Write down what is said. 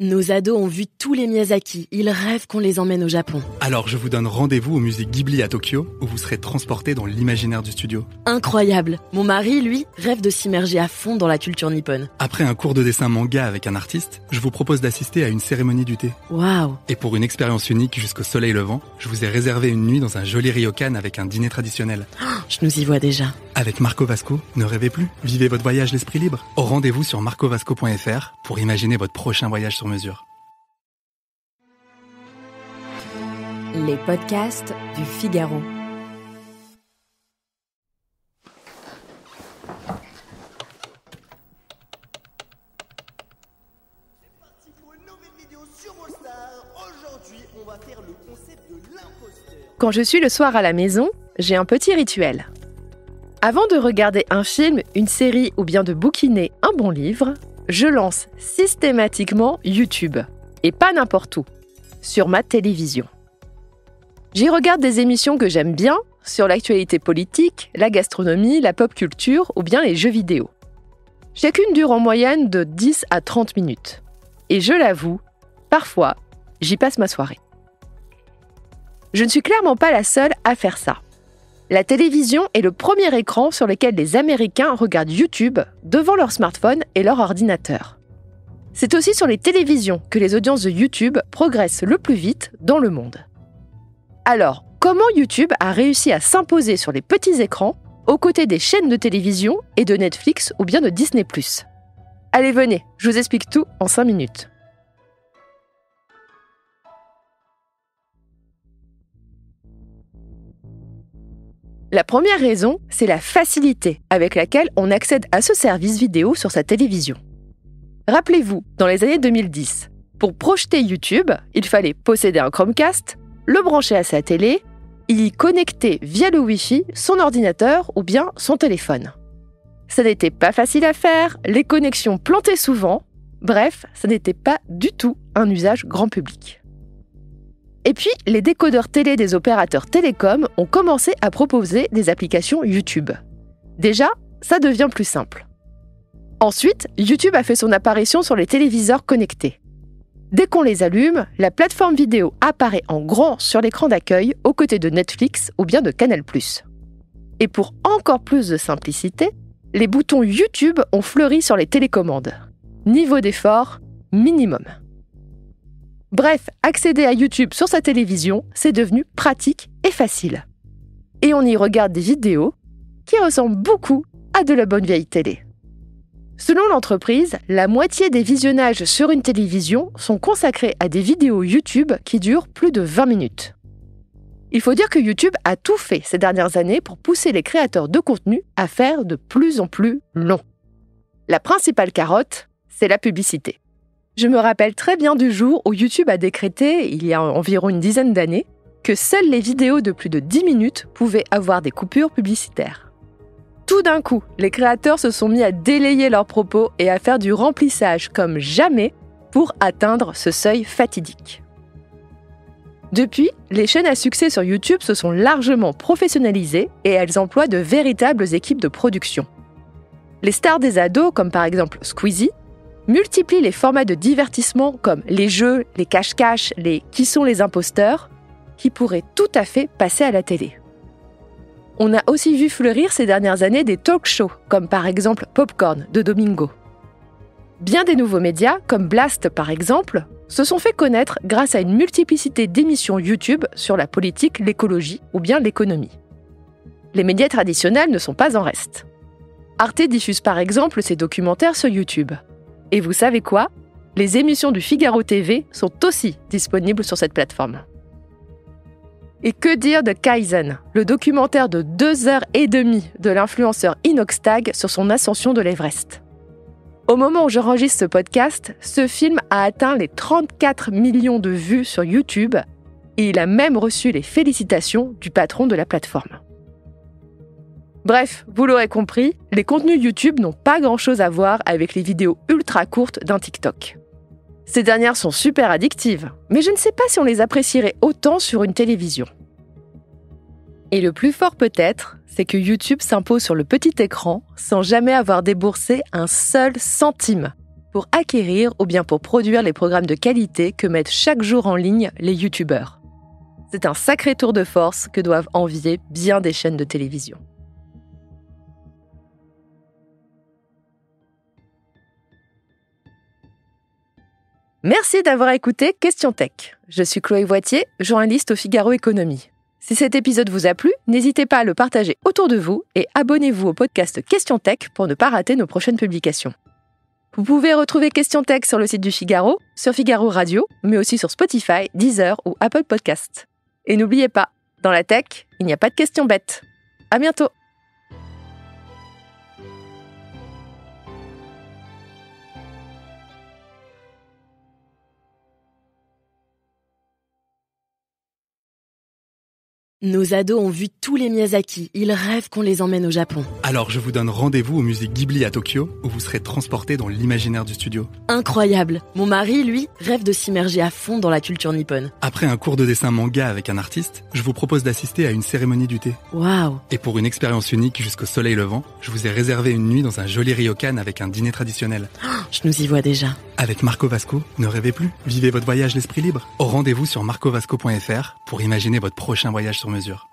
Nos ados ont vu tous les Miyazaki, ils rêvent qu'on les emmène au Japon. Alors je vous donne rendez-vous au musée Ghibli à Tokyo, où vous serez transportés dans l'imaginaire du studio. Incroyable. Mon mari, lui, rêve de s'immerger à fond dans la culture nippone. Après un cours de dessin manga avec un artiste, je vous propose d'assister à une cérémonie du thé. Waouh. Et pour une expérience unique jusqu'au soleil levant, je vous ai réservé une nuit dans un joli ryokan avec un dîner traditionnel. Je nous y vois déjà. Avec Marco Vasco, ne rêvez plus, vivez votre voyage l'esprit libre. Au rendez-vous sur marcovasco.fr pour imaginer votre prochain voyage sur mesure. Les podcasts du Figaro. C'est parti pour une nouvelle vidéo sur All Star. Aujourd'hui, on va faire le concept de l'imposteur. Quand je suis le soir à la maison, j'ai un petit rituel. Avant de regarder un film, une série ou bien de bouquiner un bon livre, je lance systématiquement YouTube. Et pas n'importe où, sur ma télévision. J'y regarde des émissions que j'aime bien, sur l'actualité politique, la gastronomie, la pop culture ou bien les jeux vidéo. Chacune dure en moyenne de 10 à 30 minutes. Et je l'avoue, parfois, j'y passe ma soirée. Je ne suis clairement pas la seule à faire ça. La télévision est le premier écran sur lequel les Américains regardent YouTube devant leur smartphone et leur ordinateur. C'est aussi sur les télévisions que les audiences de YouTube progressent le plus vite dans le monde. Alors, comment YouTube a réussi à s'imposer sur les petits écrans aux côtés des chaînes de télévision et de Netflix ou bien de Disney+. Allez, venez, je vous explique tout en 5 minutes. La première raison, c'est la facilité avec laquelle on accède à ce service vidéo sur sa télévision. Rappelez-vous, dans les années 2010, pour projeter YouTube, il fallait posséder un Chromecast, le brancher à sa télé, y connecter via le Wi-Fi son ordinateur ou bien son téléphone. Ça n'était pas facile à faire, les connexions plantaient souvent, bref, ça n'était pas du tout un usage grand public. Et puis, les décodeurs télé des opérateurs télécoms ont commencé à proposer des applications YouTube. Déjà, ça devient plus simple. Ensuite, YouTube a fait son apparition sur les téléviseurs connectés. Dès qu'on les allume, la plateforme vidéo apparaît en grand sur l'écran d'accueil aux côtés de Netflix ou bien de Canal+. Et pour encore plus de simplicité, les boutons YouTube ont fleuri sur les télécommandes. Niveau d'effort, minimum. Bref, accéder à YouTube sur sa télévision, c'est devenu pratique et facile. Et on y regarde des vidéos qui ressemblent beaucoup à de la bonne vieille télé. Selon l'entreprise, la moitié des visionnages sur une télévision sont consacrés à des vidéos YouTube qui durent plus de 20 minutes. Il faut dire que YouTube a tout fait ces dernières années pour pousser les créateurs de contenu à faire de plus en plus long. La principale carotte, c'est la publicité. Je me rappelle très bien du jour où YouTube a décrété, il y a environ une dizaine d'années, que seules les vidéos de plus de 10 minutes pouvaient avoir des coupures publicitaires. Tout d'un coup, les créateurs se sont mis à délayer leurs propos et à faire du remplissage comme jamais pour atteindre ce seuil fatidique. Depuis, les chaînes à succès sur YouTube se sont largement professionnalisées et elles emploient de véritables équipes de production. Les stars des ados, comme par exemple Squeezie, multiplient les formats de divertissement comme les jeux, les cache-cache, les « Qui sont les imposteurs ?», qui pourraient tout à fait passer à la télé. On a aussi vu fleurir ces dernières années des talk-shows, comme par exemple Popcorn de Domingo. Bien des nouveaux médias, comme Blast par exemple, se sont fait connaître grâce à une multiplicité d'émissions YouTube sur la politique, l'écologie ou bien l'économie. Les médias traditionnels ne sont pas en reste. Arte diffuse par exemple ses documentaires sur YouTube. Et vous savez quoi ? Les émissions du Figaro TV sont aussi disponibles sur cette plateforme. Et que dire de Kaizen, le documentaire de 2h30 de l'influenceur Inoxtag sur son ascension de l'Everest. Au moment où j'enregistre ce podcast, ce film a atteint les 34 millions de vues sur YouTube et il a même reçu les félicitations du patron de la plateforme. Bref, vous l'aurez compris, les contenus YouTube n'ont pas grand-chose à voir avec les vidéos ultra courtes d'un TikTok. Ces dernières sont super addictives, mais je ne sais pas si on les apprécierait autant sur une télévision. Et le plus fort peut-être, c'est que YouTube s'impose sur le petit écran sans jamais avoir déboursé un seul centime. pour acquérir ou bien pour produire les programmes de qualité que mettent chaque jour en ligne les youtubeurs. C'est un sacré tour de force que doivent envier bien des chaînes de télévision. Merci d'avoir écouté Question Tech. Je suis Chloé Voitier, journaliste au Figaro Économie. Si cet épisode vous a plu, n'hésitez pas à le partager autour de vous et abonnez-vous au podcast Question Tech pour ne pas rater nos prochaines publications. Vous pouvez retrouver Question Tech sur le site du Figaro, sur Figaro Radio, mais aussi sur Spotify, Deezer ou Apple Podcasts. Et n'oubliez pas, dans la tech, il n'y a pas de questions bêtes. À bientôt! Nos ados ont vu tous les Miyazaki. Ils rêvent qu'on les emmène au Japon. Alors je vous donne rendez-vous au musée Ghibli à Tokyo, où vous serez transporté dans l'imaginaire du studio. Incroyable. Mon mari, lui, rêve de s'immerger à fond dans la culture nippone. Après un cours de dessin manga avec un artiste, je vous propose d'assister à une cérémonie du thé. Waouh. Et pour une expérience unique jusqu'au soleil levant, je vous ai réservé une nuit dans un joli ryokan avec un dîner traditionnel. Je nous y vois déjà. Avec Marco Vasco, ne rêvez plus, vivez votre voyage l'esprit libre. Au rendez-vous sur marcovasco.fr pour imaginer votre prochain voyage sur mesure.